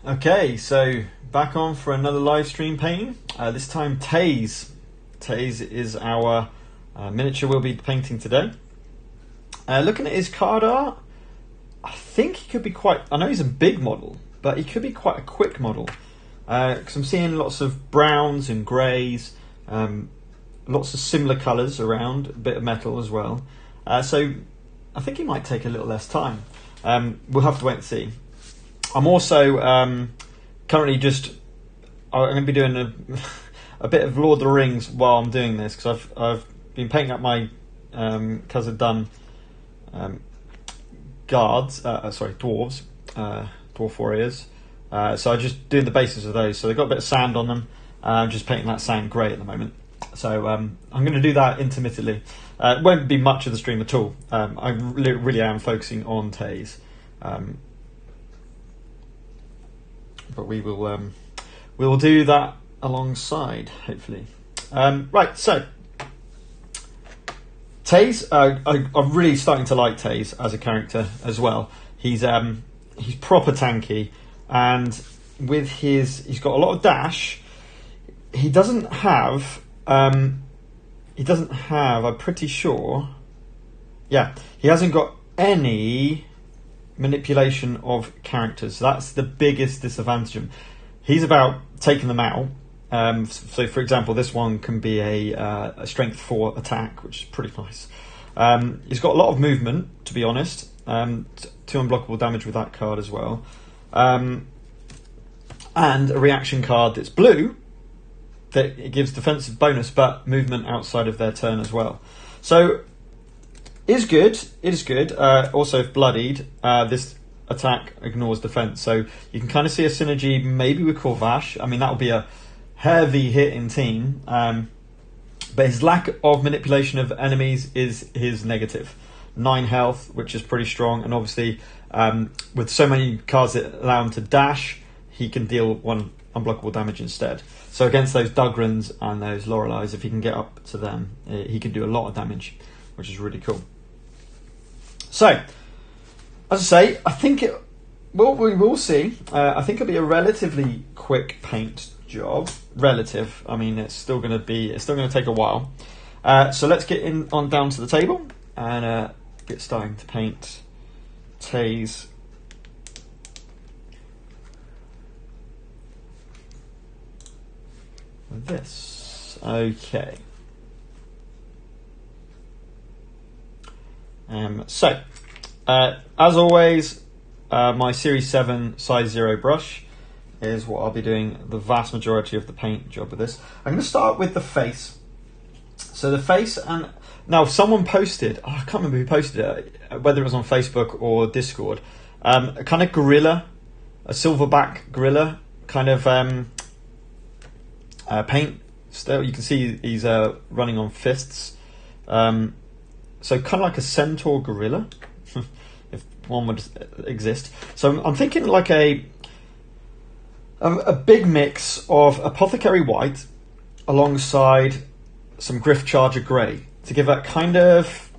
Okay, so back on for another live stream painting. This time Taze. Taze is our miniature we'll be painting today. Looking at his card art, I think he could be quite... I know he's a big model, but he could be quite a quick model. Because I'm seeing lots of browns and greys, lots of similar colours around, a bit of metal as well. So I think he might take a little less time. We'll have to wait and see. I'm also currently I'm going to be doing a bit of Lord of the Rings while I'm doing this, because I've been painting up my cousin done dwarves, dwarf warriors. So I'm just doing the bases of those. So they've got a bit of sand on them. I'm just painting that sand grey at the moment. So I'm going to do that intermittently. It won't be much of the stream at all. I really am focusing on Taze. But we will do that alongside, hopefully. Right, so Taze, I'm really starting to like Taze as a character as well. He's proper tanky, and with he's got a lot of dash. He doesn't have. I'm pretty sure. Yeah, he hasn't got any manipulation of characters. So that's the biggest disadvantage. He's about taking them out. So, for example, this one can be a strength 4 attack, which is pretty nice. He's got a lot of movement, to be honest. 2 unblockable damage with that card as well. And a reaction card that's blue, that it gives defensive bonus, but movement outside of their turn as well. So, it is good. Also, if bloodied, this attack ignores defense. So, you can kind of see a synergy maybe with Corvash. I mean, that would be a heavy hitting team. But his lack of manipulation of enemies is his negative. 9 health, which is pretty strong. And obviously, with so many cards that allow him to dash, he can deal 1 unblockable damage instead. So against those Dugrans and those Loreleis, if he can get up to them, he can do a lot of damage, which is really cool. So, as I say, I think we will see. I think it'll be a relatively quick paint job. Relative. I mean, it's still going to take a while. So let's get on down to the table and get starting to paint Taze. This. Okay. So, as always, my Series 7 size 0 brush is what I'll be doing the vast majority of the paint job with this. I'm going to start with the face. So the face, and now someone posted, I can't remember who posted it, whether it was on Facebook or Discord, a kind of gorilla, a silverback gorilla kind of paint. Still, you can see he's running on fists. So kind of like a centaur gorilla, if one would exist. So I'm thinking like a big mix of Apothecary White alongside some Gryph Charger Grey to give that kind of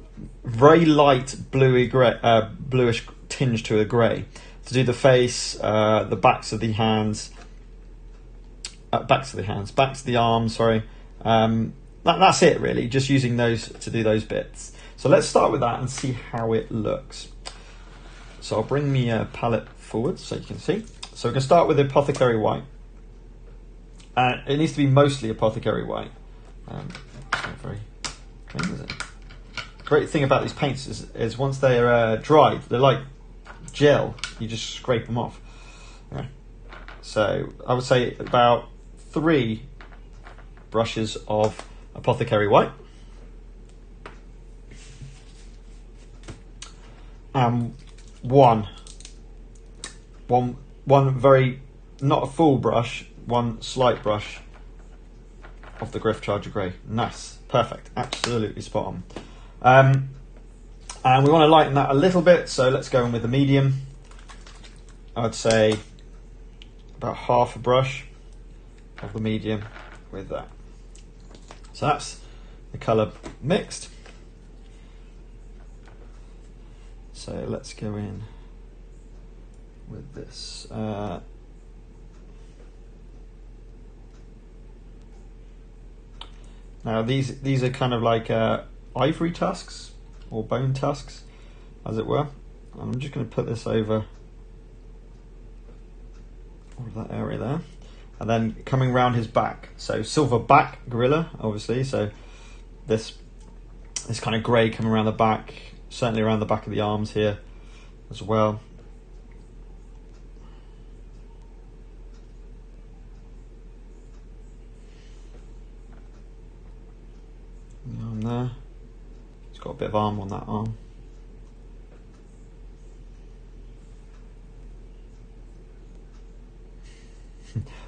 very light bluish tinge to a grey. To do the face, the backs of the hands, backs of the arms. Sorry, that's it really. Just using those to do those bits. So let's start with that and see how it looks. So I'll bring the palette forward so you can see. So we're going to start with the Apothecary White. It needs to be mostly Apothecary White. It's not very clean, is it? Great thing about these paints is once they're dried, they're like gel. You just scrape them off. Yeah. So I would say about 3 brushes of Apothecary White. One very, not a full brush, one slight brush of the Gryph Charger Grey. Nice, perfect, absolutely spot on. And we want to lighten that a little bit, so let's go in with the medium. I'd say about half a brush of the medium with that. So that's the colour mixed. So let's go in with this. Now these are kind of like ivory tusks or bone tusks, as it were. I'm just going to put this over all of that area there, and then coming round his back. So silver back gorilla, obviously. So this kind of grey coming around the back, certainly around the back of the arms here as well. Arm there. It's got a bit of armour on that arm.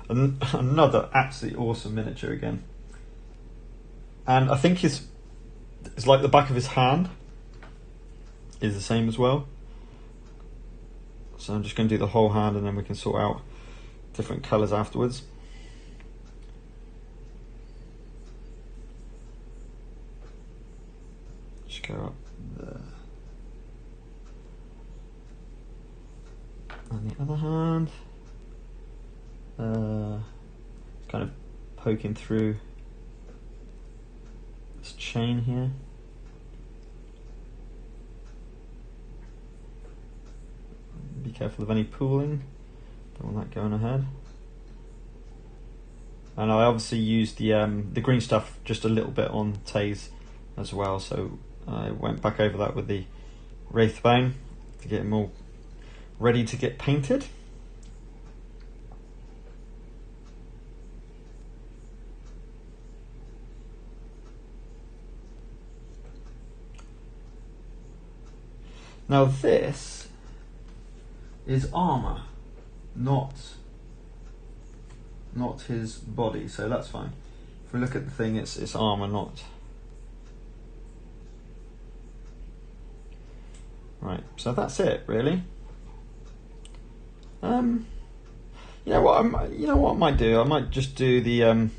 Another absolutely awesome miniature again. And I think it's like the back of his hand is the same as well. So I'm just going to do the whole hand, and then we can sort out different colours afterwards. Just go up there. And the other hand, kind of poking through this chain here. Be careful of any pooling, don't want that going ahead. And I obviously used the green stuff just a little bit on Taze as well, so I went back over that with the Wraithbone to get him all ready to get painted. Now this is armour, not his body, so that's fine. If we look at the thing, it's armour, not... Right, so that's it, really. You know what I might do? I might just do the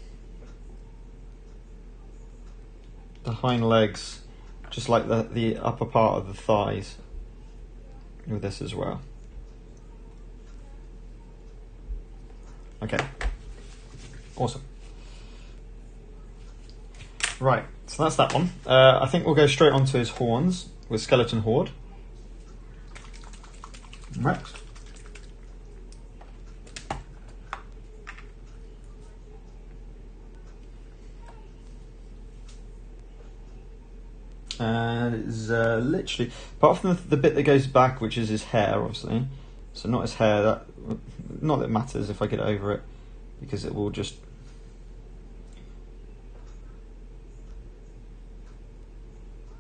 hind legs, just like the upper part of the thighs, with this as well. Okay, awesome. Right, so that's that one. I think we'll go straight on to his horns with Skeleton Horde. Next. And it's literally, apart from the bit that goes back, which is his hair, obviously. So not his hair. Not that it matters if I get over it, because it will just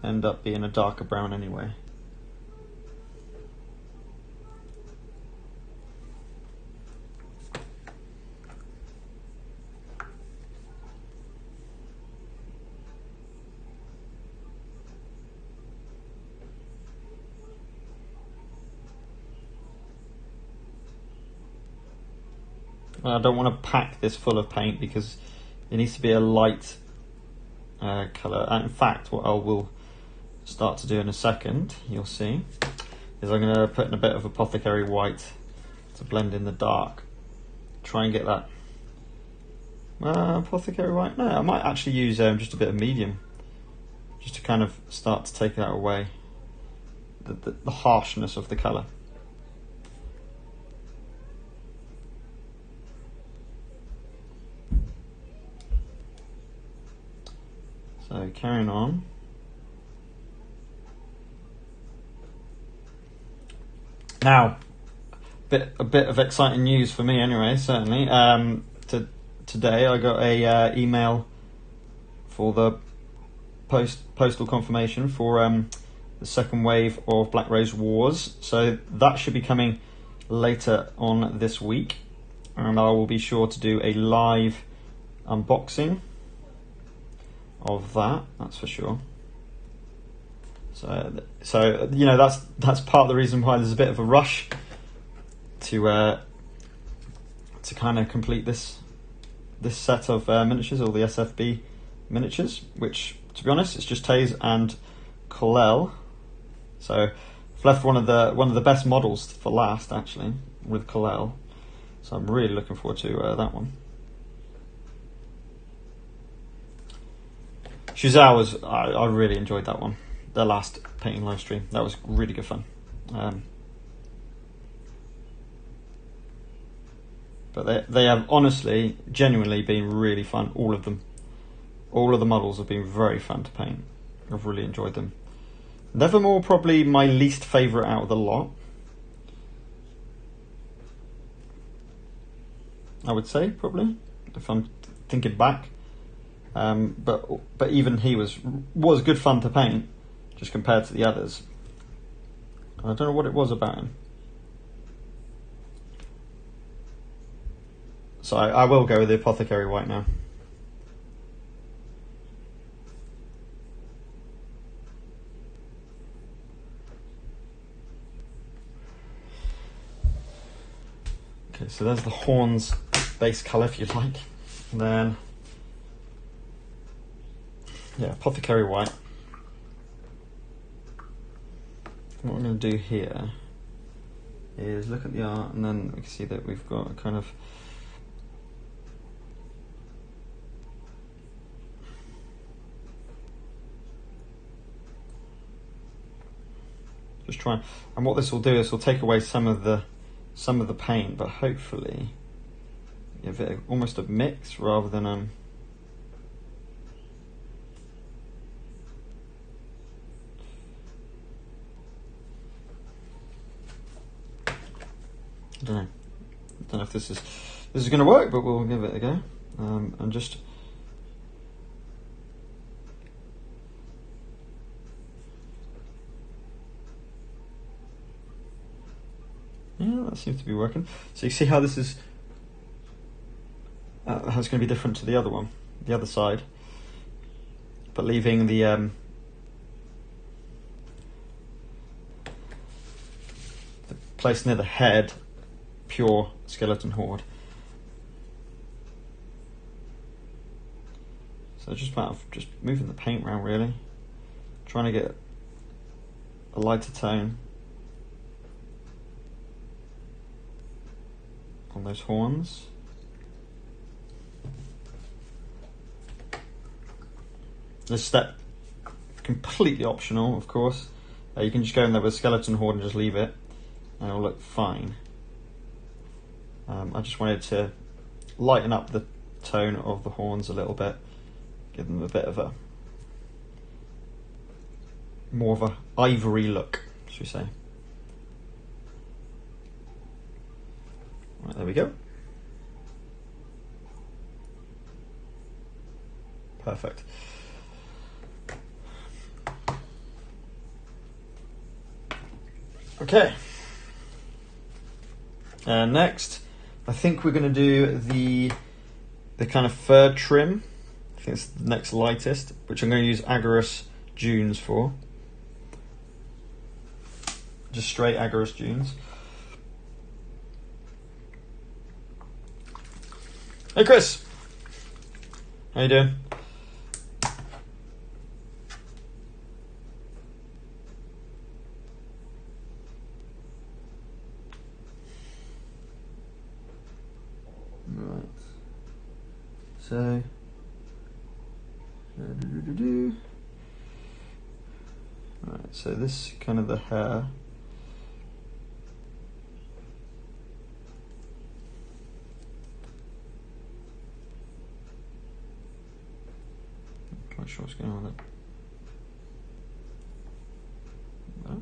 end up being a darker brown anyway. I don't want to pack this full of paint because it needs to be a light colour. And in fact, what I will start to do in a second, you'll see, is I'm going to put in a bit of Apothecary White to blend in the dark. Try and get that Apothecary White. No, I might actually use just a bit of medium, just to kind of start to take that away, the harshness of the colour. So carrying on. Now, a bit of exciting news for me anyway, certainly. Today I got a email for the postal confirmation for the second wave of Black Rose Wars. So that should be coming later on this week, and I will be sure to do a live unboxing of that's for sure. So you know, that's part of the reason why there's a bit of a rush to kind of complete this set of miniatures, all the SFB miniatures, which, to be honest, it's just Taze and Colel. So I've left one of the best models for last, actually, with Colel. So I'm really looking forward to that one. Shuzhou was, I really enjoyed that one. Their last painting live stream. That was really good fun. But they have honestly, genuinely been really fun. All of them. All of the models have been very fun to paint. I've really enjoyed them. Nevermore probably my least favourite out of the lot. I would say, probably, if I'm thinking back. But even he was good fun to paint, just compared to the others. I don't know what it was about him. So I will go with the Apothecary White now. Okay, so there's the horns base colour if you'd like. And then, yeah, Apothecary White. What we're going to do here is look at the art, and then we can see that we've got a kind of just try, and what this will do is will take away some of the paint, but hopefully give it almost a mix rather than I don't know if this is going to work, but we'll give it a go. And just yeah, that seems to be working. So you see how this is how it's going to be different to the other one, the other side, but leaving the place near the head pure skeleton horde. So it's just a matter of just moving the paint around, really, trying to get a lighter tone on those horns. This step completely optional, of course. You can just go in there with a skeleton horde and just leave it, and it'll look fine. I just wanted to lighten up the tone of the horns a little bit, give them a bit of a more of a ivory look, should we say. Right, there we go. Perfect. Okay. Next, I think we're going to do the kind of fur trim. I think it's the next lightest, which I'm going to use Agaros Dunes for. Just straight Agaros Dunes. Hey Chris, how you doing? Right. So, right. So this kind of the hair. Not sure what's going on with it. No.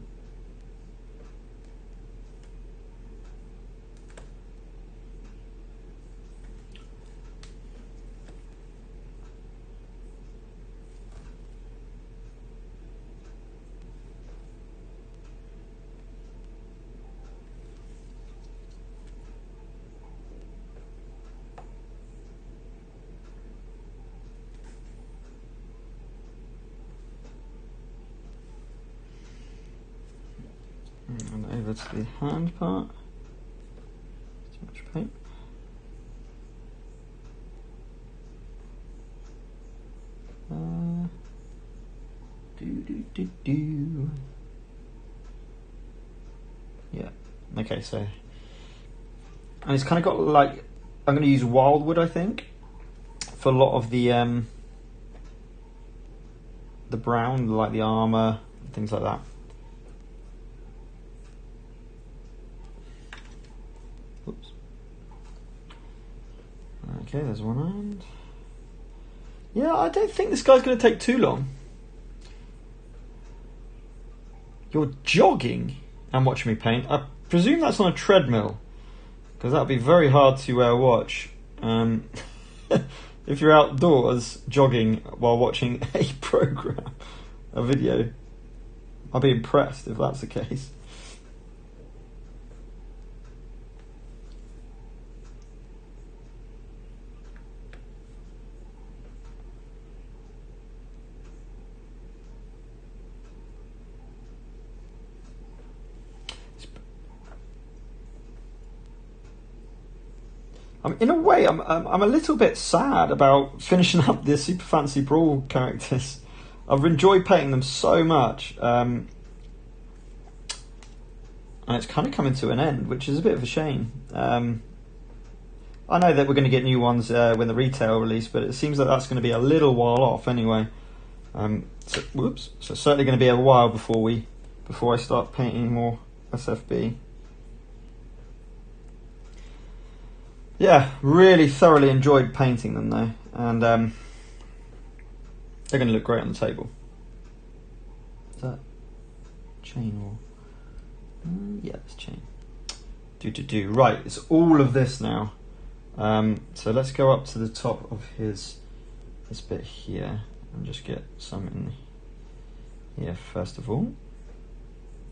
And over to the hand part. Too much paint. Do. Yeah. Okay, so, and it's kind of got like, I'm going to use Wyldwood, I think, for a lot of the the brown, like the armour, things like that. Oops. Okay, there's one hand. Yeah, I don't think this guy's going to take too long. You're jogging and watching me paint. I presume that's on a treadmill, because that would be very hard to watch. If you're outdoors jogging while watching a program, a video, I'll be impressed if that's the case. In a way, I'm a little bit sad about finishing up the super fancy Brawl characters. I've enjoyed painting them so much, and it's kind of coming to an end, which is a bit of a shame. I know that we're going to get new ones when the retail release, but it seems like that's going to be a little while off anyway. So it's certainly going to be a while before I start painting more SFB. Yeah, really thoroughly enjoyed painting them though, and they're going to look great on the table. Is that chain or? Yeah, it's chain. Right, it's all of this now. So let's go up to the top of this bit here and just get some in here first of all.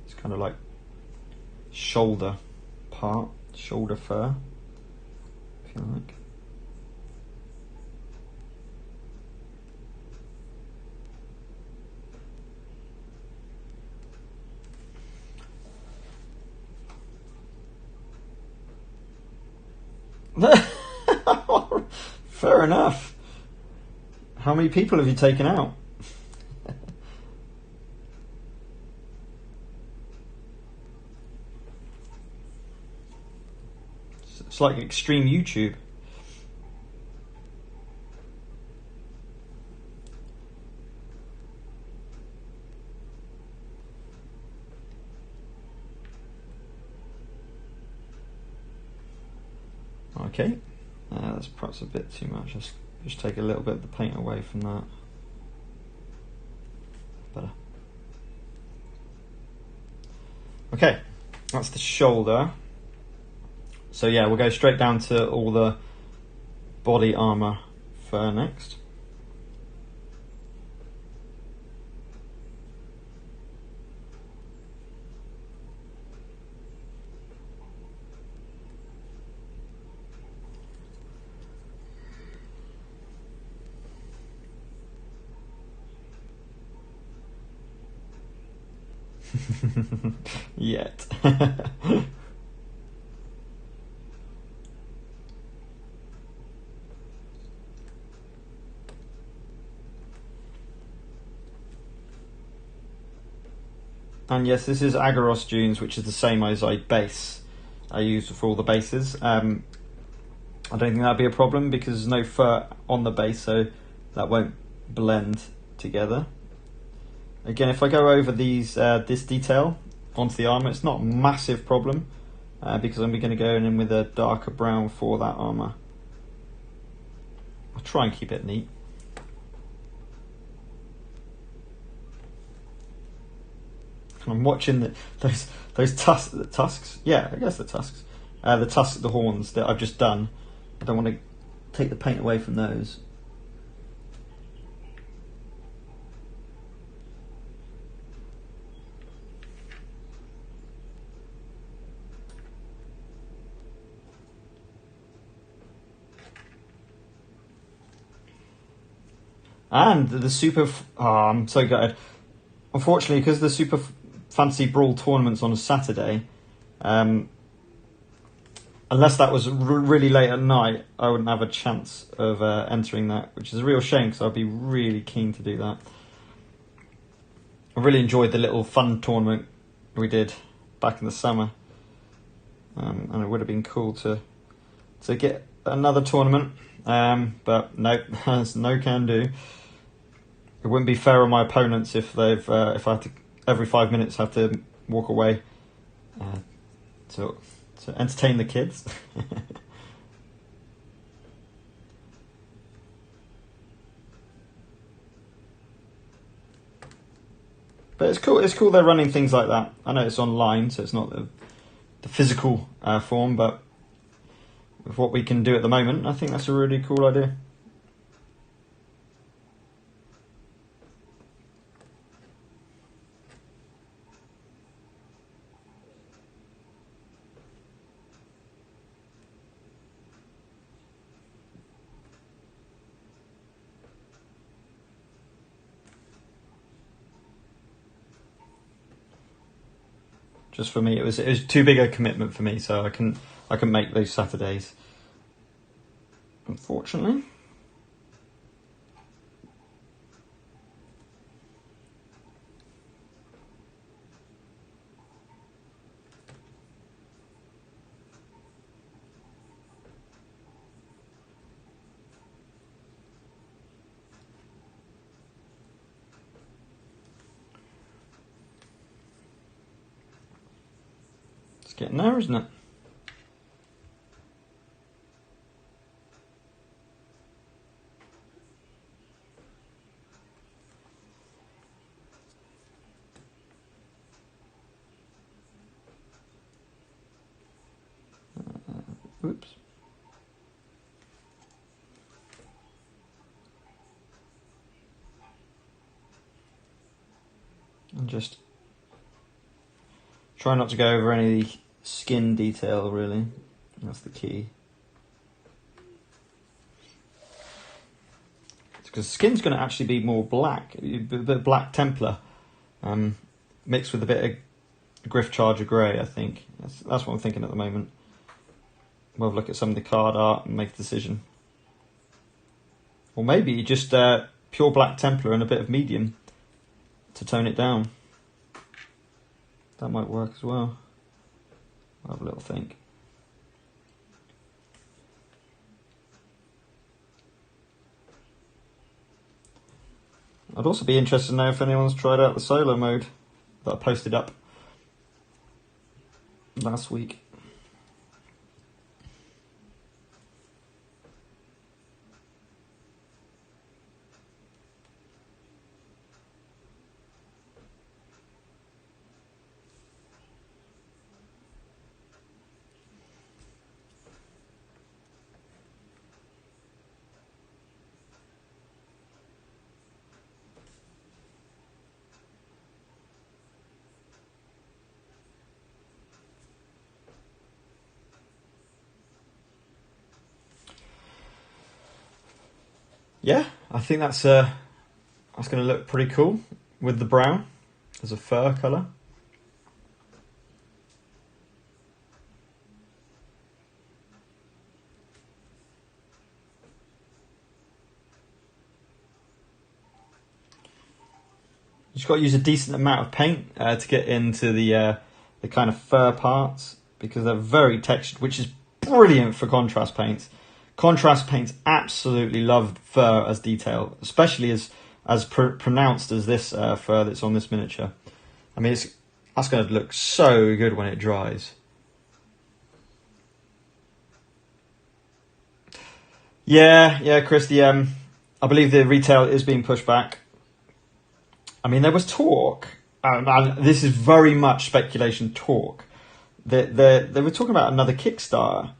It's kind of like shoulder part, shoulder fur. Like. Fair enough. How many people have you taken out? It's like extreme YouTube. Okay, that's perhaps a bit too much. Let's just take a little bit of the paint away from that. Better. Okay, that's the shoulder. So yeah, we'll go straight down to all the body armour fur next. Yet. And yes, this is Agaros Dunes, which is the same Ozide base I used for all the bases. I don't think that'd be a problem because there's no fur on the base, so that won't blend together. Again, if I go over this detail onto the armour, it's not a massive problem because I'm going to go in with a darker brown for that armour. I'll try and keep it neat. I'm watching those tusks. Yeah, I guess the tusks. The horns that I've just done. I don't want to take the paint away from those. And the super. I'm so gutted. Unfortunately, because the super fancy Brawl tournament's on a Saturday, unless that was really late at night, I wouldn't have a chance of entering that, which is a real shame because I'd be really keen to do that. I really enjoyed the little fun tournament we did back in the summer, and it would have been cool to get another tournament, but no, there's no can do. it wouldn't be fair on my opponents if they've if I have to every 5 minutes have to walk away to entertain the kids. But it's cool. It's cool they're running things like that. I know it's online, so it's not the physical form, but with what we can do at the moment, I think that's a really cool idea. Just for me, it was too big a commitment for me, so I can make those Saturdays. Unfortunately. It's getting there, isn't it? Oops. And just try not to go over any of the skin detail, really. That's the key. Because skin's going to actually be more black, a bit of black Templar, mixed with a bit of Gryph Charger Grey, I think. That's what I'm thinking at the moment. We'll have a look at some of the card art and make a decision. Or maybe just pure black Templar and a bit of medium to tone it down. That might work as well. I'll have a little think. I'd also be interested to know if anyone's tried out the solo mode that I posted up last week. Yeah, I think that's going to look pretty cool with the brown as a fur colour. You just got to use a decent amount of paint to get into the kind of fur parts, because they're very textured, which is brilliant for contrast paints. Contrast paints absolutely love fur as detail, especially as pronounced as this fur that's on this miniature. I mean, that's going to look so good when it dries. Yeah, Chris. I believe the retail is being pushed back. I mean, there was talk, and this is very much speculation talk. They were talking about another Kickstarter,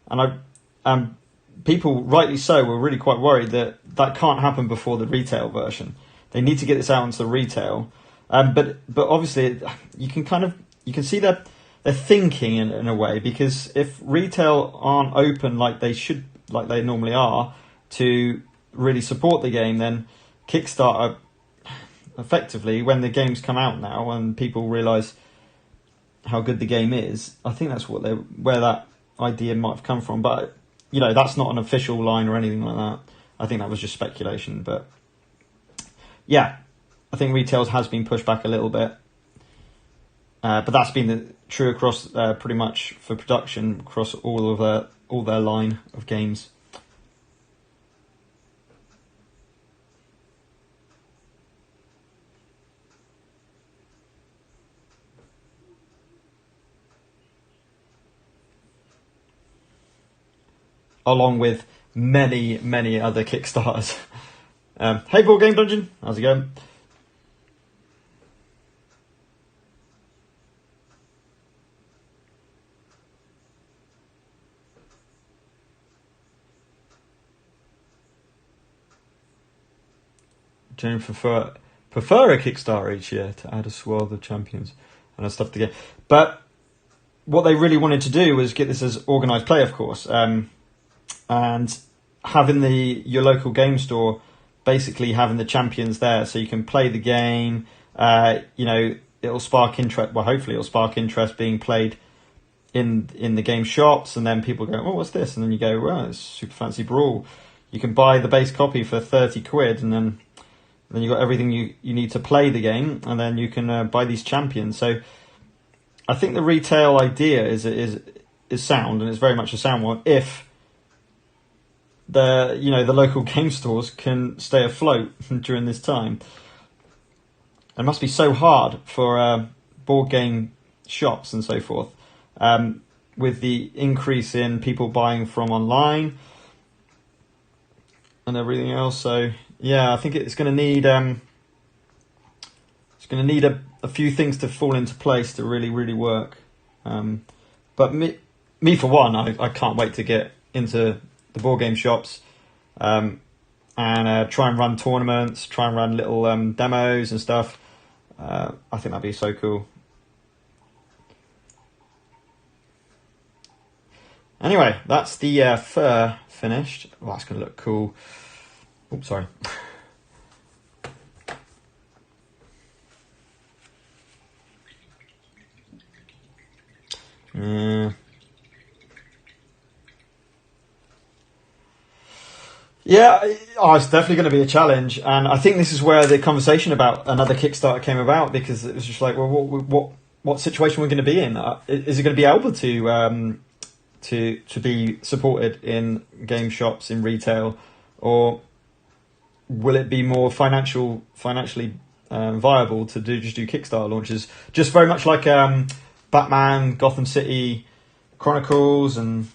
and people, rightly so, were really quite worried that can't happen before the retail version. They need to get this out into the retail, but obviously you can see they're thinking in a way, because if retail aren't open like they normally are to really support the game, then Kickstarter, effectively, when the games come out now and people realise how good the game is, I think that's where that idea might have come from. But that's not an official line or anything like that. I think that was just speculation. But yeah, I think retails has been pushed back a little bit. But that's been true across pretty much for production across all their line of games. along with many other Kickstarters. Hey, Board Game Dungeon, how's it going? Do you prefer a Kickstarter each year to add a swirl of champions and stuff to get? But what they really wanted to do was get this as organised play, of course, and having your local game store, basically having the champions there, so you can play the game. It'll spark interest. Well, hopefully, it'll spark interest being played in the game shops, and then people go, "Oh, what's this?" And then you go, "Well, it's super fancy Brawl." You can buy the base copy for 30 quid, and then you've got everything you need to play the game, and then you can buy these champions. So I think the retail idea is sound, and it's very much a sound one, if the local game stores can stay afloat during this time. It must be so hard for board game shops and so forth, with the increase in people buying from online and everything else. So yeah, I think it's going to need a few things to fall into place to really work. But me for one, I can't wait to get into the board game shops and try and run tournaments, try and run little demos and stuff. I think that'd be so cool. Anyway, that's the fur finished. Oh, that's going to look cool. Oops, sorry. Yeah, it's definitely going to be a challenge, and I think this is where the conversation about another Kickstarter came about, because it was just like, well, what situation we're going to be in? Is it going to be able to be supported in game shops, in retail, or will it be more financially viable to just do Kickstarter launches, just very much like Batman, Gotham City Chronicles, and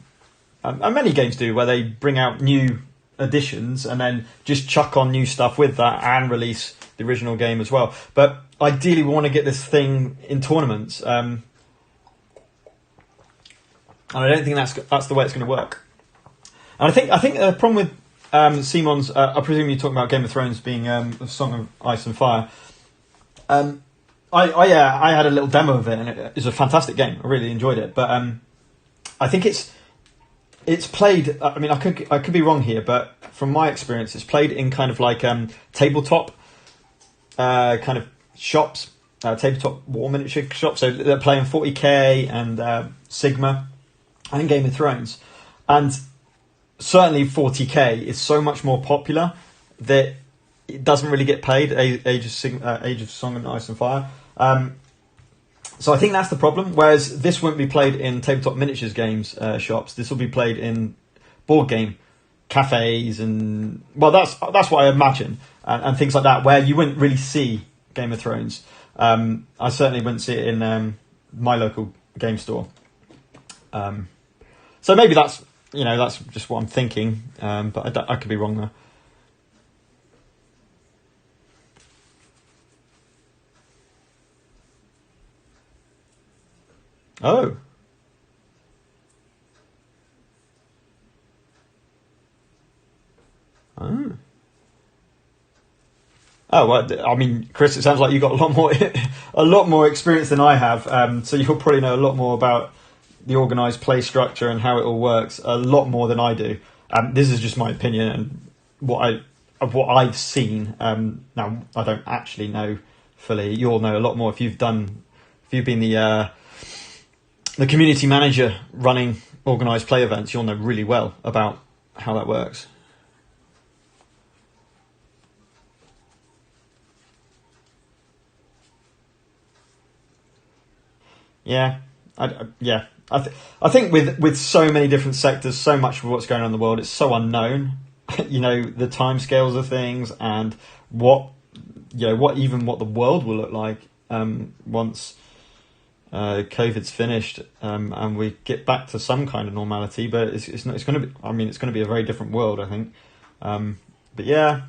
many games do, where they bring out new editions and then just chuck on new stuff with that and release the original game as well. But ideally, we want to get this thing in tournaments, and I don't think that's the way it's going to work. And I think the problem with Simon's, I presume you're talking about Game of Thrones being a Song of Ice and Fire. I had a little demo of it, and it was a fantastic game. I really enjoyed it, but I think it's played. I mean, I could be wrong here, but from my experience, it's played in kind of like tabletop kind of shops, tabletop war miniature shops. So they're playing 40k and Sigma and Game of Thrones, and certainly 40k is so much more popular that it doesn't really get played. Age of Song and Ice and Fire. So I think that's the problem. Whereas this won't be played in tabletop miniatures games shops. This will be played in board game cafes, and well, that's what I imagine, and things like that, where you wouldn't really see Game of Thrones. I certainly wouldn't see it in my local game store. So maybe that's just what I'm thinking, but I could be wrong there. Oh. Oh. Oh, well, I mean, Chris, it sounds like you've got a lot more experience than I have. So you'll probably know a lot more about the organised play structure and how it all works, a lot more than I do. This is just my opinion and what I've seen. Now, I don't actually know fully. You'll know a lot more if you've been the community manager running organised play events. You'll know really well about how that works. Yeah, I think with so many different sectors, so much of what's going on in the world, it's so unknown. The timescales of things, and what the world will look like once COVID's finished, and we get back to some kind of normality. But it's not. It's going to be. I mean, it's going to be a very different world, I think. But yeah,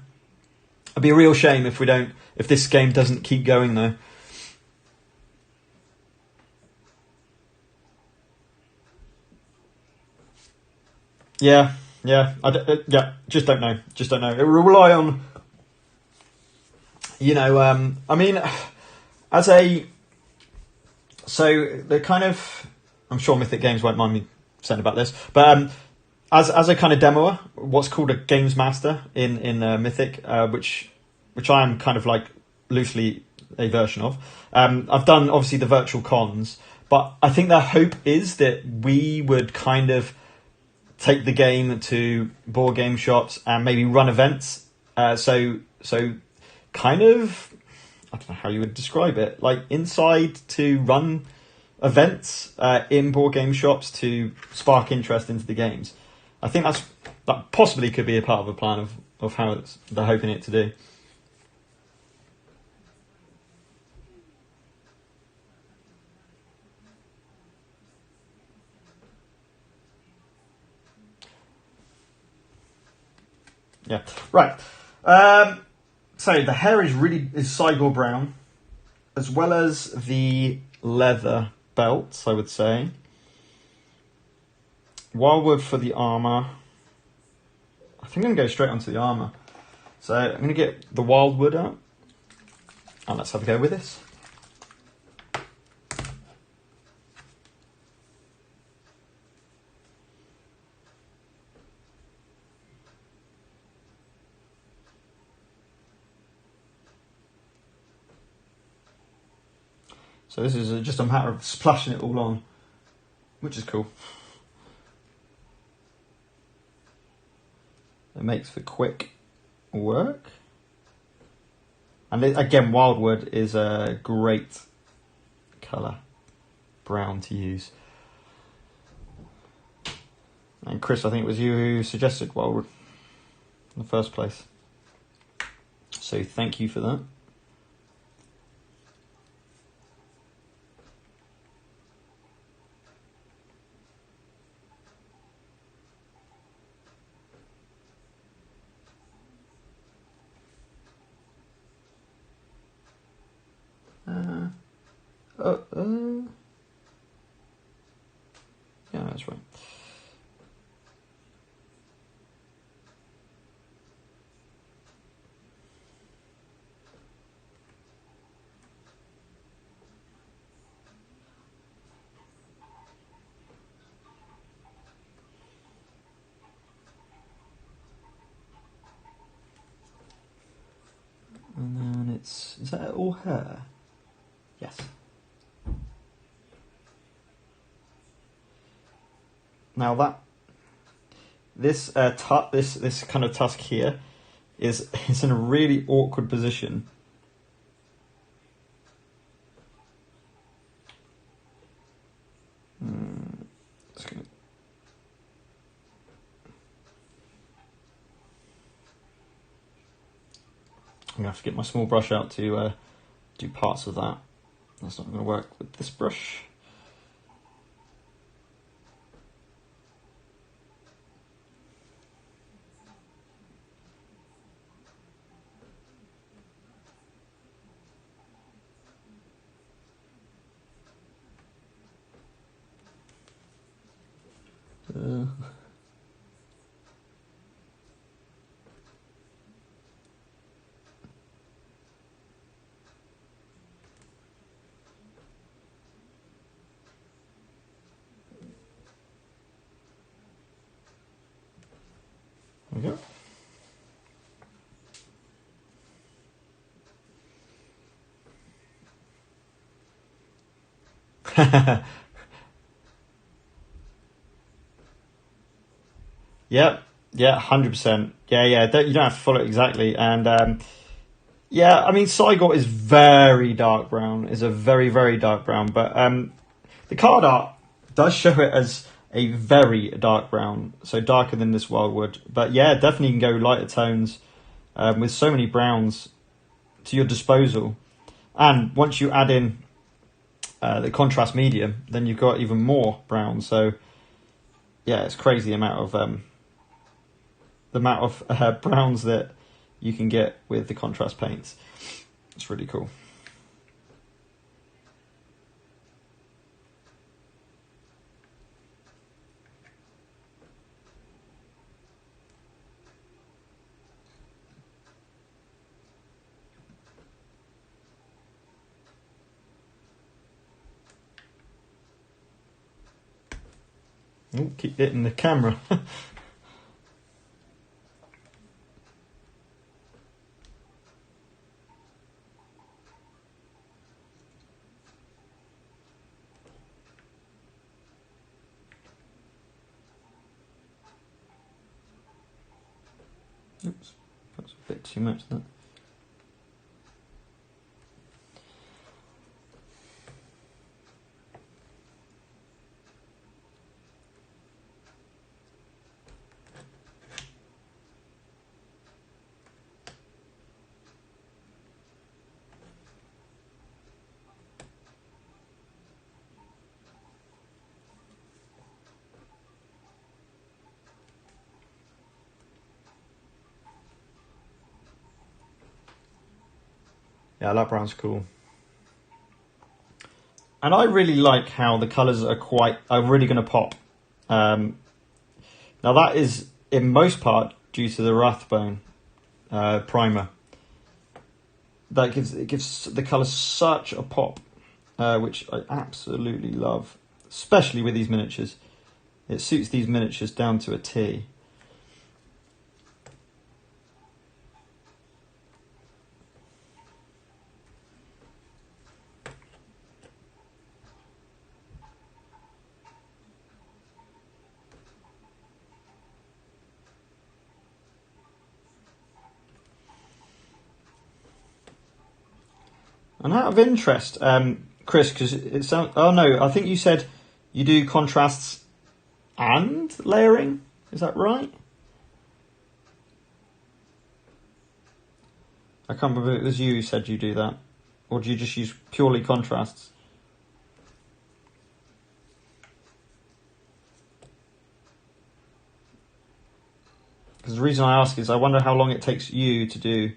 it'd be a real shame if we don't. If this game doesn't keep going, though. Yeah, yeah, just don't know. Just don't know. It will rely on, I mean, as a, so the kind of, I'm sure Mythic Games won't mind me saying about this, but as a kind of demoer, what's called a games master in Mythic, which I am kind of like loosely a version of. I've done obviously the virtual cons, but I think the hope is that we would kind of take the game to board game shops and maybe run events. So kind of, I don't know how you would describe it, like inside to run events in board game shops to spark interest into the games. I think that possibly could be a part of a plan of how they're hoping it to do. Yeah, right. So the hair is Cygor Brown, as well as the leather belts, I would say. Wyldwood for the armour. I think I'm going to go straight onto the armour. So I'm going to get the Wyldwood out. And let's have a go with this. So this is just a matter of splashing it all on, which is cool. It makes for quick work. And again, Wyldwood is a great colour brown to use. And Chris, I think it was you who suggested Wyldwood in the first place. So thank you for that. Yeah, that's right. And then is that all hair? Yes. Now this kind of tusk here is in a really awkward position. I'm gonna have to get my small brush out to do parts of that. That's not going to work with this brush. There we go. Yep, yeah, 100%. Yeah, you don't have to follow it exactly. And yeah, I mean, Cygor is very dark brown. Is a very, very dark brown. But the card art does show it as a very dark brown, so darker than this Wyldwood. But yeah, definitely you can go lighter tones with so many browns to your disposal. And once you add in the contrast medium, then you've got even more brown. So yeah, it's crazy the amount of browns that you can get with the contrast paints. It's really cool. Ooh, keep hitting the camera. Oops, that's a bit too much, that. Yeah, that brown's cool. And I really like how the colours are really going to pop. Now that is in most part due to the Rathbone primer. It gives the colours such a pop, which I absolutely love, especially with these miniatures. It suits these miniatures down to a T. And out of interest, Chris, because it sounds... Oh no, I think you said you do contrasts and layering. Is that right? I can't remember if it was you who said you do that. Or do you just use purely contrasts? Because the reason I ask is I wonder how long it takes you to do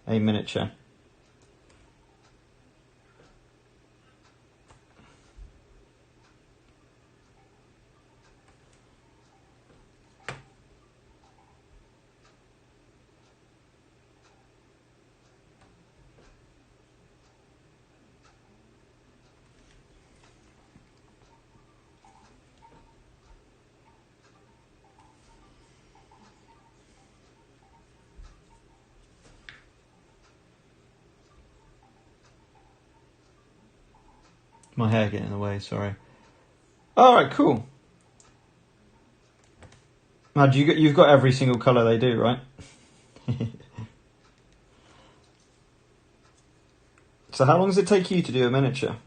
a miniature. My hair getting in the way, sorry. Alright, cool. Now, you've got every single colour they do, right? So how long does it take you to do a miniature?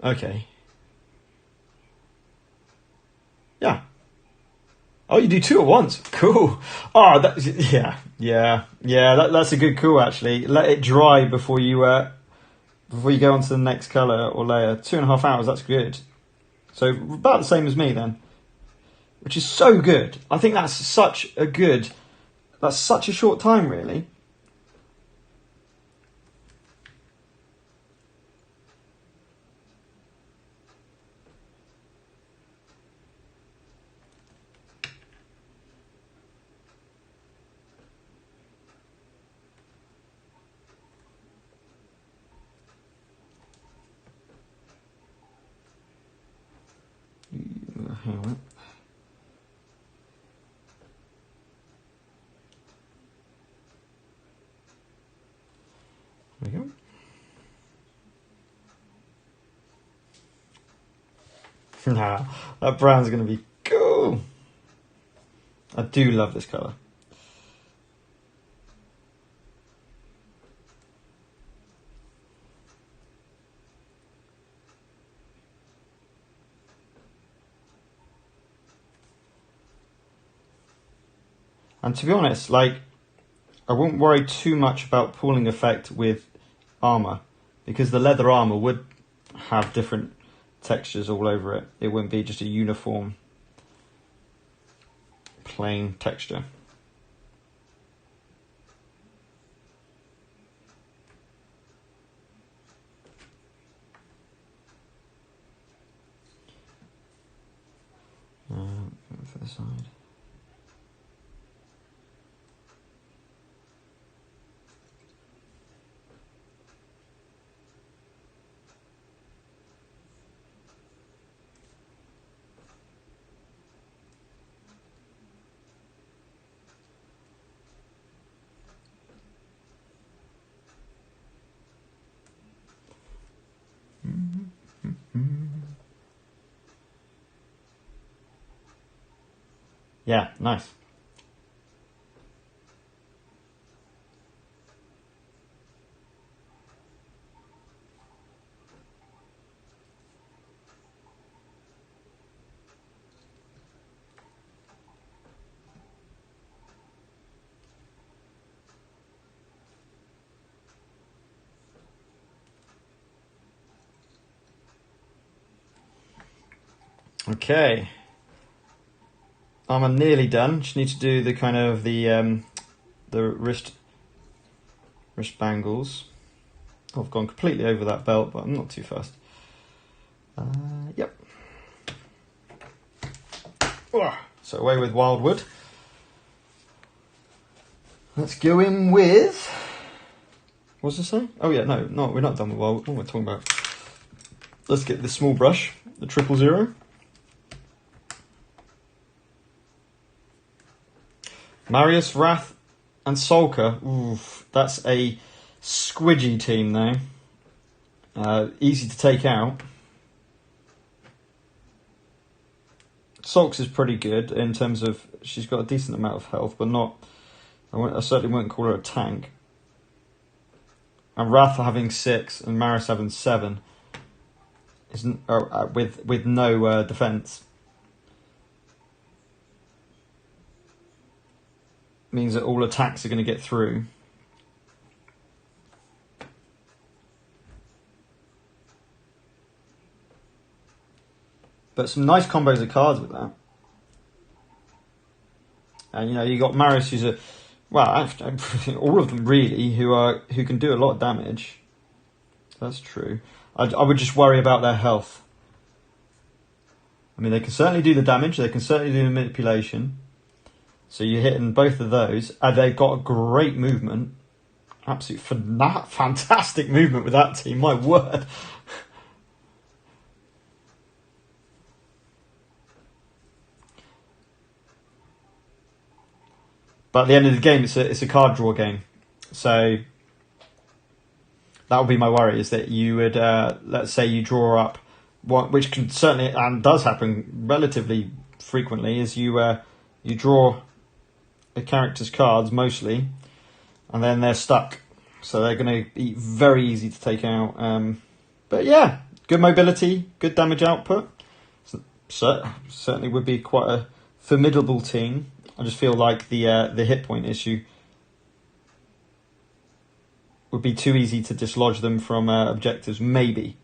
Okay. Yeah. Oh, you do two at once. Cool. Oh, that's a good call actually. Let it dry before you go on to the next colour or layer. 2.5 hours. That's good. So about the same as me then, which is so good. I think that's such a short time, really. Hang on. There we go. Nah, that brown's going to be cool. I do love this colour. And to be honest, like, I wouldn't worry too much about pooling effect with armour, because the leather armour would have different textures all over it. It wouldn't be just a uniform plain texture. For the side. Yeah, nice. Okay. I'm nearly done. Just need to do the kind of the wrist bangles. I've gone completely over that belt, but I'm not too fast. Yep. So away with Wyldwood. Let's go in with... What's this saying? Oh yeah, no, we're not done with Wyldwood. What am I talking about? Let's get the small brush, the 000. Marius, Wrath, and Sulker. Oof, that's a squidgy team though. Easy to take out. Sulks is pretty good in terms of she's got a decent amount of health, but not. I certainly wouldn't call her a tank. And Wrath having 6 and Marius having 7 isn't with no defense. Means that all attacks are going to get through. But some nice combos of cards with that. And you know, you got Marius, who's a all of them really, who can do a lot of damage. That's true. I would just worry about their health. I mean, they can certainly do the damage. They can certainly do the manipulation. So you're hitting both of those. And they've got a great movement. Absolute fantastic movement with that team. My word. But at the end of the game, it's a card draw game. So that would be my worry, is that you would, let's say you draw up, which can certainly, and does happen relatively frequently, is you draw a character's cards mostly, and then they're stuck. So they're going to be very easy to take out. But yeah, good mobility, good damage output. Certainly would be quite a formidable team. I just feel like the hit point issue would be too easy to dislodge them from objectives, maybe.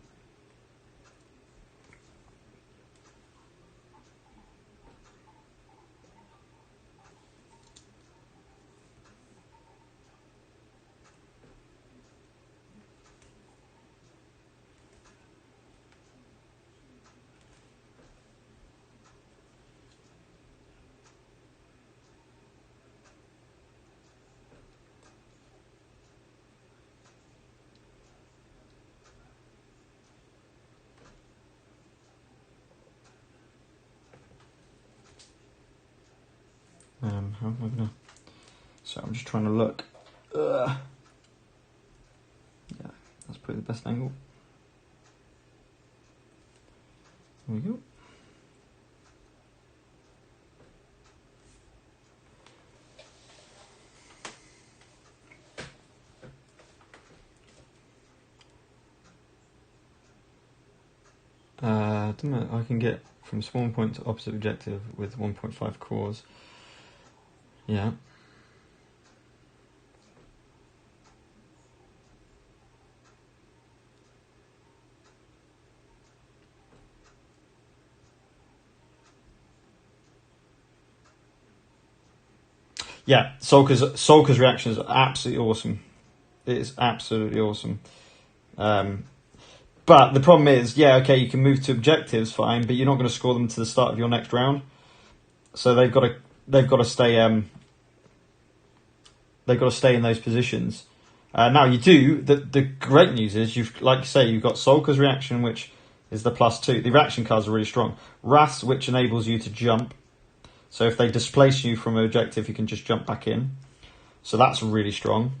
How am I gonna? So I'm just trying to look. Yeah, that's probably the best angle. There we go. I can get from spawn point to opposite objective with 1.5 cores. Yeah. Yeah, Sulker's reaction is absolutely awesome. It is absolutely awesome. But the problem is, yeah, okay, you can move to objectives, fine, but you're not going to score them to the start of your next round. So they've got to stay in those positions. Now you do. The great news is you've got Sulker's reaction, which is the +2. The reaction cards are really strong. Wrath's, which enables you to jump. So if they displace you from an objective, you can just jump back in. So that's really strong.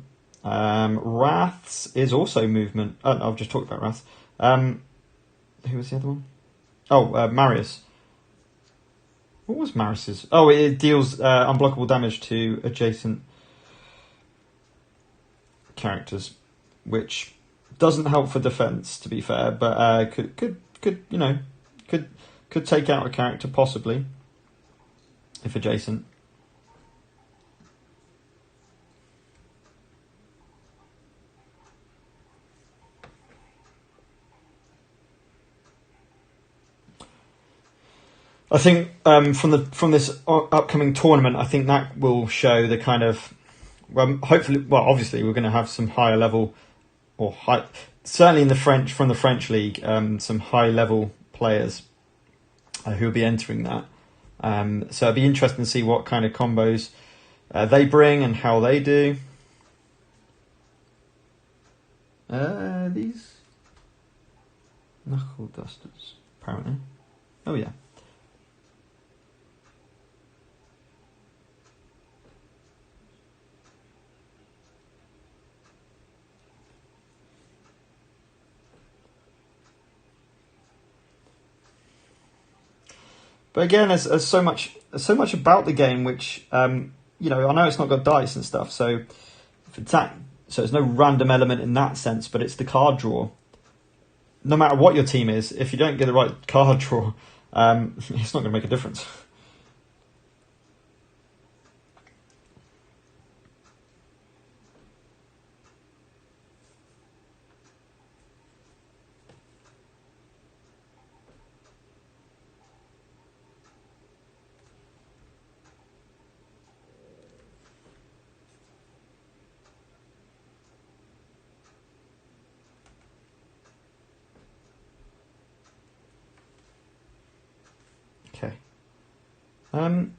Wrath's is also movement. I've just talked about Wrath. Who was the other one? Oh, Marius. What was Marius's? Oh, it deals unblockable damage to adjacent characters, which doesn't help for defense, to be fair, but could take out a character possibly if adjacent. I think from this upcoming tournament, I think that will show the kind of obviously we're going to have some higher level certainly in the French league, some high level players who will be entering that. So it'll be interesting to see what kind of combos they bring and how they do. These knuckle dusters, apparently. Oh yeah. But again, there's so much about the game which I know it's not got dice and stuff, so there's no random element in that sense, but it's the card draw. No matter what your team is, if you don't get the right card draw, it's not going to make a difference. Okay. I'm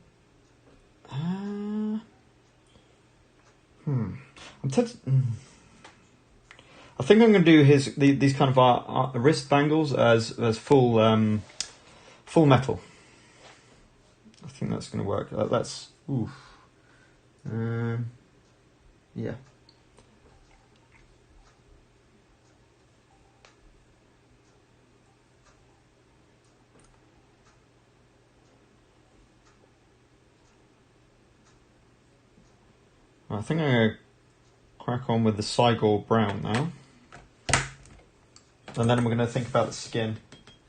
tempted. I think I'm going to do these kind of wrist bangles as full metal. I think that's going to work. Yeah. I think I'm going to crack on with the Cygor Brown now. And then we're going to think about the skin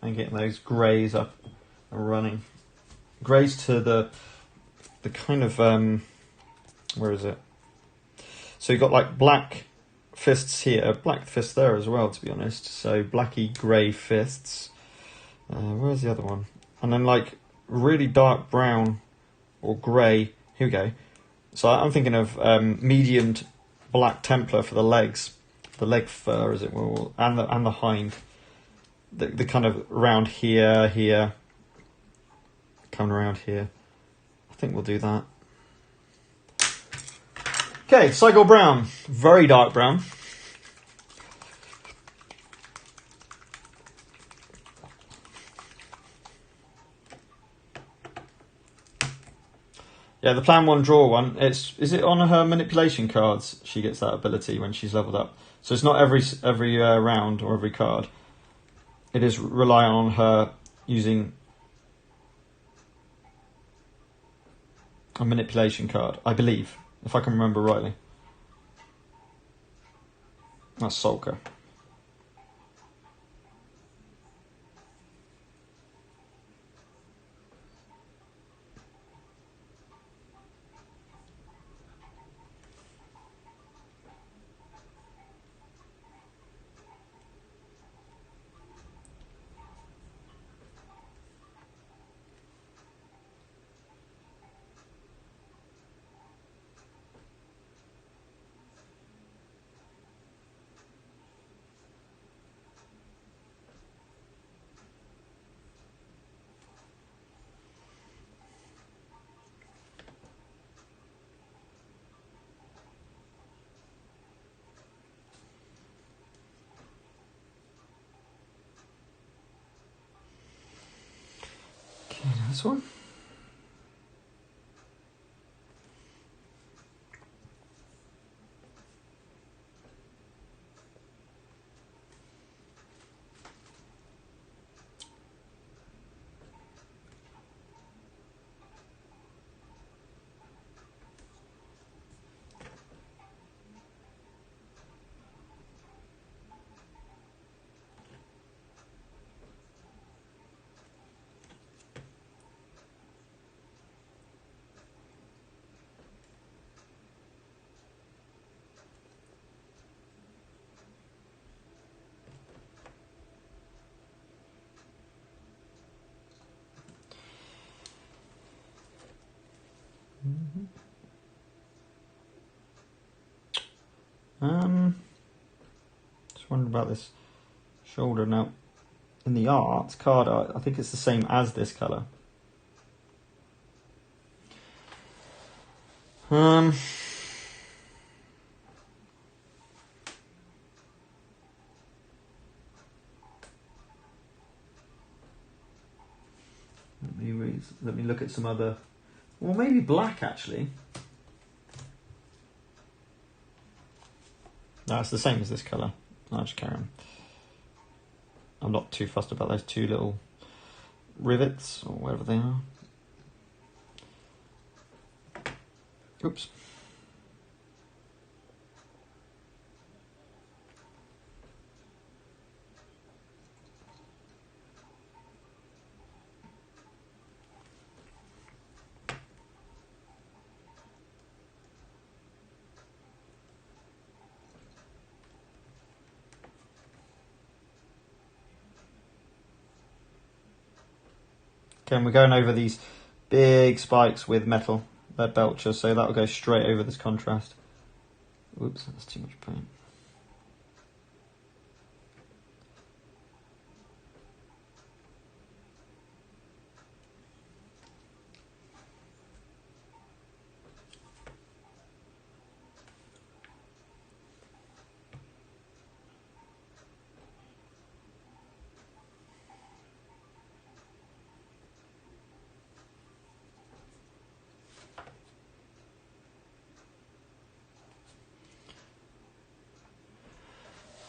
and getting those greys up and running. Greys to the kind of, where is it? So you've got like black fists here, black fists there as well, to be honest. So blacky grey fists. Where's the other one? And then like really dark brown or grey. Here we go. So I'm thinking of mediumed black Templar for the legs, the leg fur, as it will, and the hind. The kind of around here, coming around here. I think we'll do that. Okay, Cygor Brown, very dark brown. Yeah, the plan one, draw one. Is it on her manipulation cards? She gets that ability when she's leveled up. So it's not every round or every card. It is relying on her using a manipulation card, I believe, if I can remember rightly. That's Sulker. this one. Just wondering about this shoulder now. In the card art, I think it's the same as this colour. Let me look at some other. Well, maybe black actually. No, it's the same as this colour. I'll just carry on. I'm not too fussed about those two little rivets or whatever they are. Oops. Okay, and we're going over these big spikes with metal, Leadbelcher, so that'll go straight over this contrast. Oops, that's too much paint.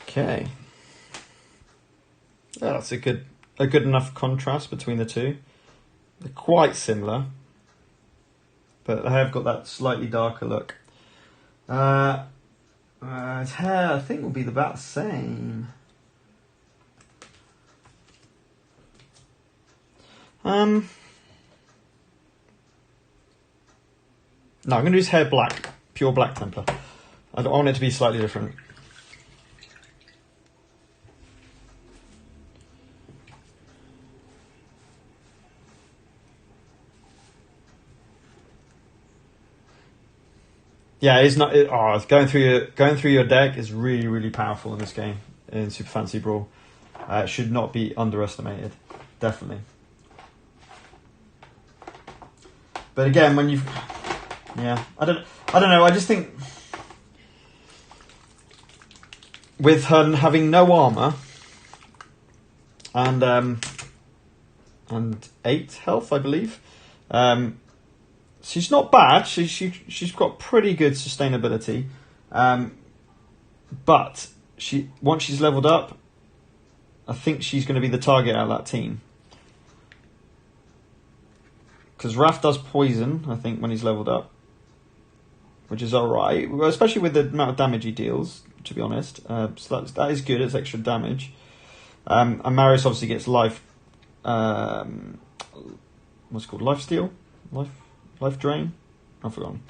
Okay. Yeah, that's a good enough contrast between the two. They're quite similar, but they have got that slightly darker look. His hair, I think, will be about the same. No, I'm going to do his hair black, pure black Templar. I don't want it to be slightly different. Yeah, it's not. Going through your deck is really, really powerful in this game in Super Fantasy Brawl. It should not be underestimated, definitely. But again, when you've, I don't know. I just think with her having no armour and 8 health, I believe. She's not bad. She's got pretty good sustainability, but once she's leveled up, I think she's going to be the target out of that team. Because Raph does poison, I think, when he's leveled up, which is alright, especially with the amount of damage he deals, to be honest. So that is good, it's extra damage. And Marius obviously gets life, what's it called, life steal? Life drain? I've forgotten.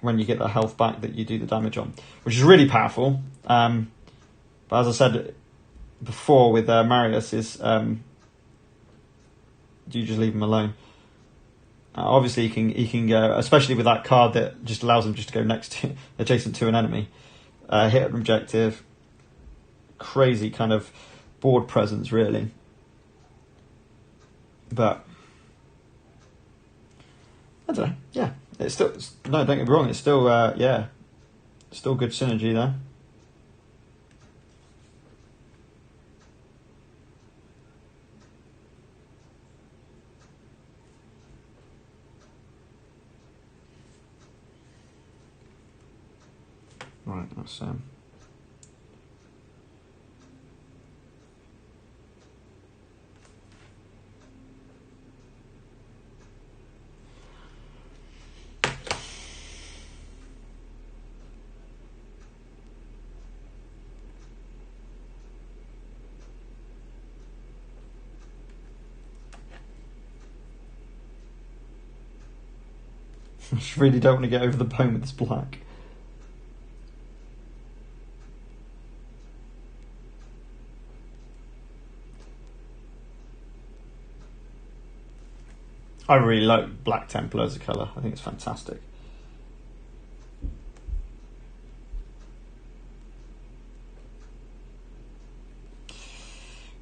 When you get the health back that you do the damage on, which is really powerful. But as I said before with Marius, is you just leave him alone. Obviously, he can go, especially with that card that just allows him just to go adjacent to an enemy, hit an objective. Crazy kind of board presence, really. But I don't know. Yeah, it's still no. Don't get me wrong. It's still still good synergy there. Right, that's I really don't want to get over the bone with this black. I really like black Templar as a colour. I think it's fantastic.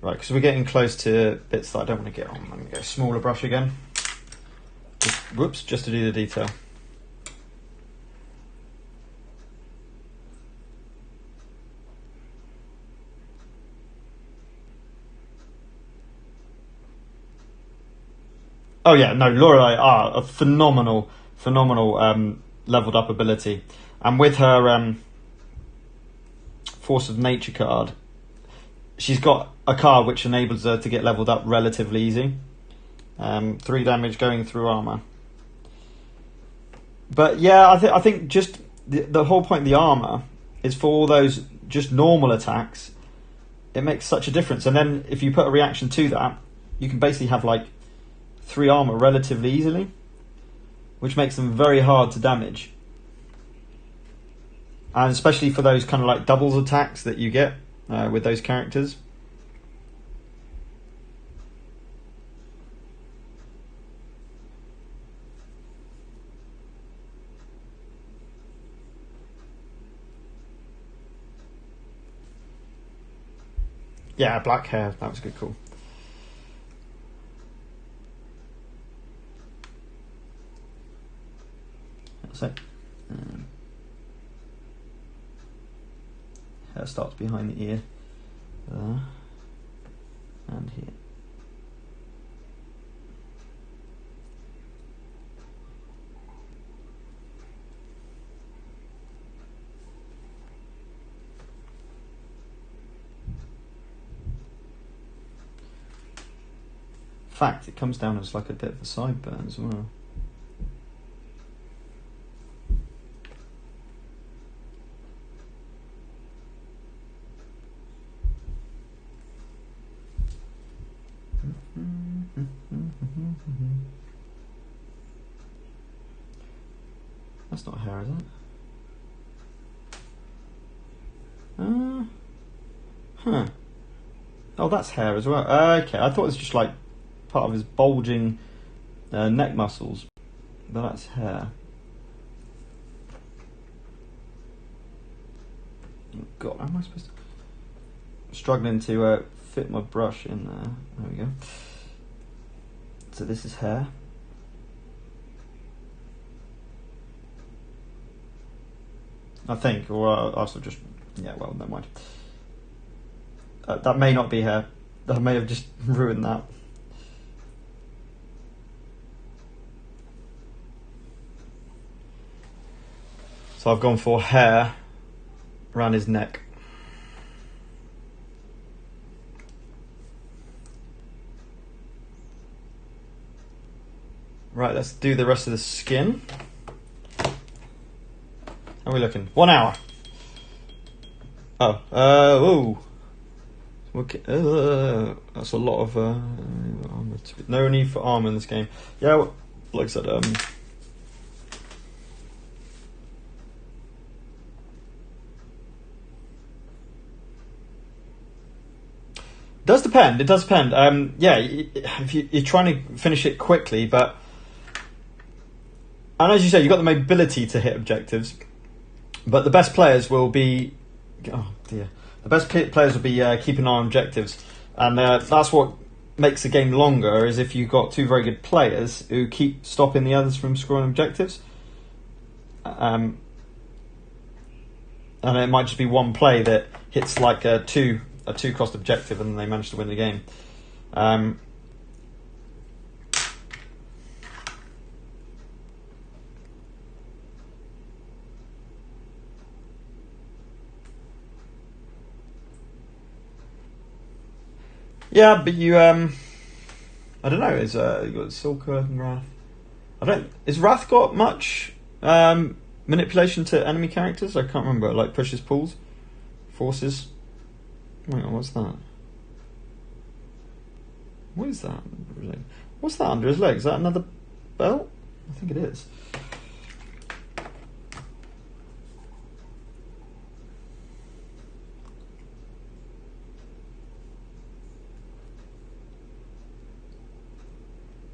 Right, because we're getting close to bits that I don't want to get on. I'm going to go smaller brush again. Whoops, just to do the detail. Oh yeah, no, Lorelei are a phenomenal leveled up ability. And with her Force of Nature card, she's got a card which enables her to get leveled up relatively easy. 3 damage going through armour. But yeah, I think just the whole point of the armour is for all those just normal attacks, it makes such a difference. And then if you put a reaction to that, you can basically have like 3 armour relatively easily, which makes them very hard to damage. And especially for those kind of like doubles attacks that you get with those characters. Yeah, black hair, that was a good call. That's it. Hair starts behind the ear. There. And here. In fact, it comes down as like a bit of a sideburn as well. That's not hair, is it? Huh. Oh, that's hair as well. Okay, I thought it was just like part of his bulging neck muscles, but that's hair. Oh God, how am I supposed to? Struggling to fit my brush in there. There we go. So this is hair. I think, or I'll also just, yeah, well, never mind. That may not be hair. I may have just ruined that. So I've gone for hair around his neck. Right, let's do the rest of the skin. How are we looking? 1 hour. Oh, okay. That's a lot of armor. No need for armor in this game. Yeah, well, like I said, does depend. It does depend. Yeah, if you're trying to finish it quickly, but and as you say, you've got the mobility to hit objectives. But the best players will be, oh dear, the best players will be keeping on objectives, and that's what makes the game longer. Is if you've got 2 very good players who keep stopping the others from scoring objectives, and it might just be one play that hits like a 2 cost objective, and they manage to win the game. Yeah, but you I don't know. Is you got Silker and Wrath? I don't. Is Wrath got much manipulation to enemy characters? I can't remember. Like pushes, pulls, forces. Wait, what's that? What is that? What's that under his leg? Is that another belt? I think it is.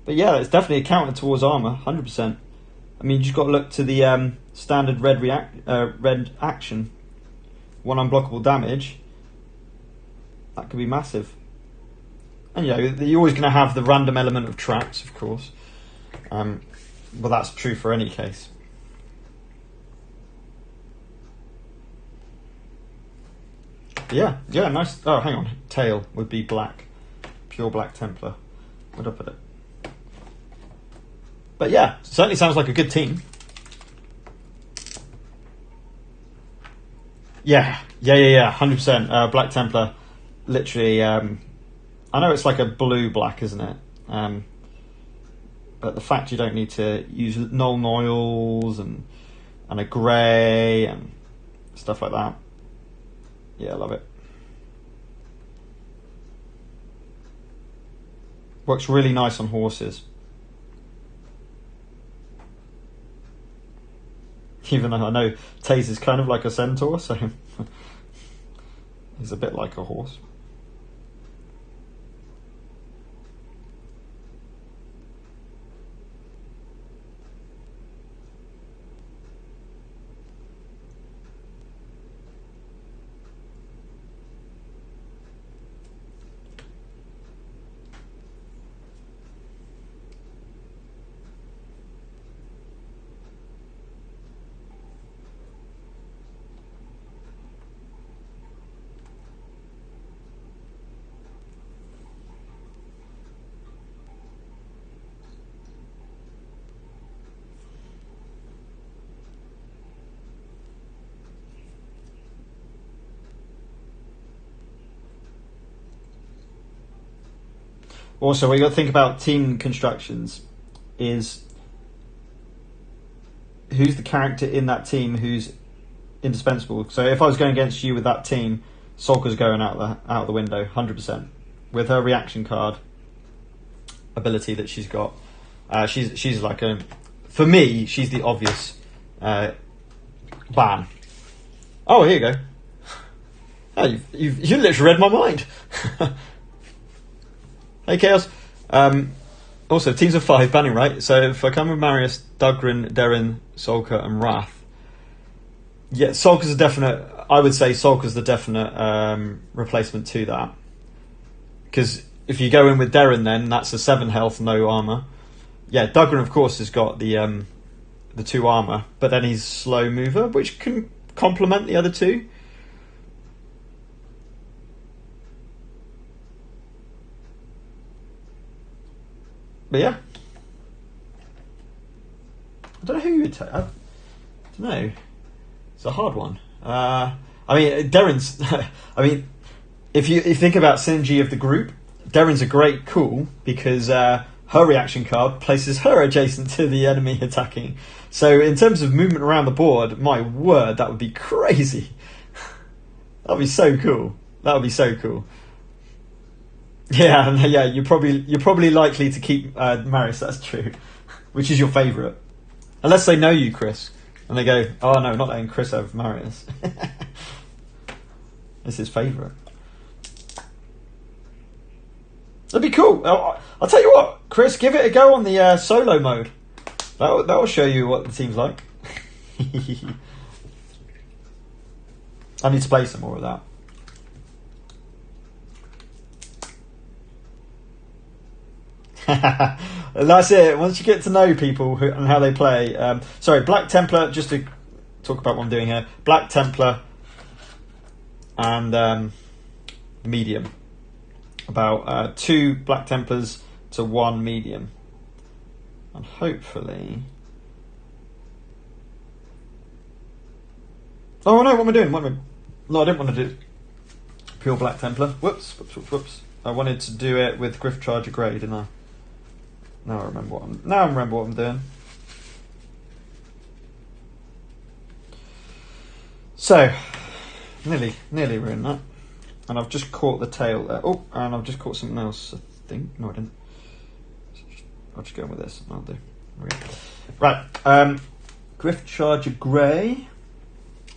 But yeah, it's definitely a counter towards armour, 100%. I mean, you just got to look to the standard red red action, 1 unblockable damage. That could be massive. And you know, you're always going to have the random element of traps, of course. But that's true for any case. Yeah, nice. Oh, hang on. Tail would be black. Pure black Templar. Would I put it? But yeah, certainly sounds like a good team. Yeah, 100%. Black Templar, literally. I know it's like a blue-black, isn't it? But the fact you don't need to use Nuln oils and a grey and stuff like that. Yeah, I love it. Works really nice on horses. Even though I know Taze is kind of like a centaur, so he's a bit like a horse. Also, what you got to think about team constructions is who's the character in that team who's indispensable. So if I was going against you with that team, Sulker's going out of the window, 100%. With her reaction card ability that she's got, she's like a, for me, she's the obvious ban. Oh, here you go. Oh, you literally read my mind. Hey, Chaos. Also, teams of 5 banning, right? So if I come with Marius, Dugrin, Derrin, Sulker, and Wrath, yeah, Sulker's a definite. I would say Sulker's the definite replacement to that. Because if you go in with Derrin, then that's a 7 health, no armour. Yeah, Dugrin, of course, has got the 2 armour, but then he's slow mover, which can complement the other 2. But yeah, I don't know who you would take. I don't know. It's a hard one. I mean, Derrin's. I mean, if you think about synergy of the group, Derrin's a great call because her reaction card places her adjacent to the enemy attacking. So in terms of movement around the board, my word, that would be crazy. That would be so cool. That would be so cool. Yeah, you're probably likely to keep Marius. That's true. Which is your favourite? Unless they know you, Chris, and they go, "Oh no, not letting Chris have Marius." It's his favourite. That'd be cool. I'll tell you what, Chris, give it a go on the solo mode. That'll show you what the team's like. I need to play some more of that. That's it. Once you get to know people and how they play. Sorry, Black Templar, just to talk about what I'm doing here. Black Templar and medium. About 2 Black Templars to 1 medium. And hopefully... Oh no, what am I doing? No, I didn't want to do pure Black Templar. Whoops. I wanted to do it with Gryph Charger Grey, didn't I? Now I remember what I'm doing. So, nearly ruined that. And I've just caught the tail there. Oh, and I've just caught something else, I think. No, I didn't. I'll just go with this. I'll do. Right. Gryph Charger Grey.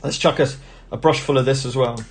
Let's chuck us a brush full of this as well.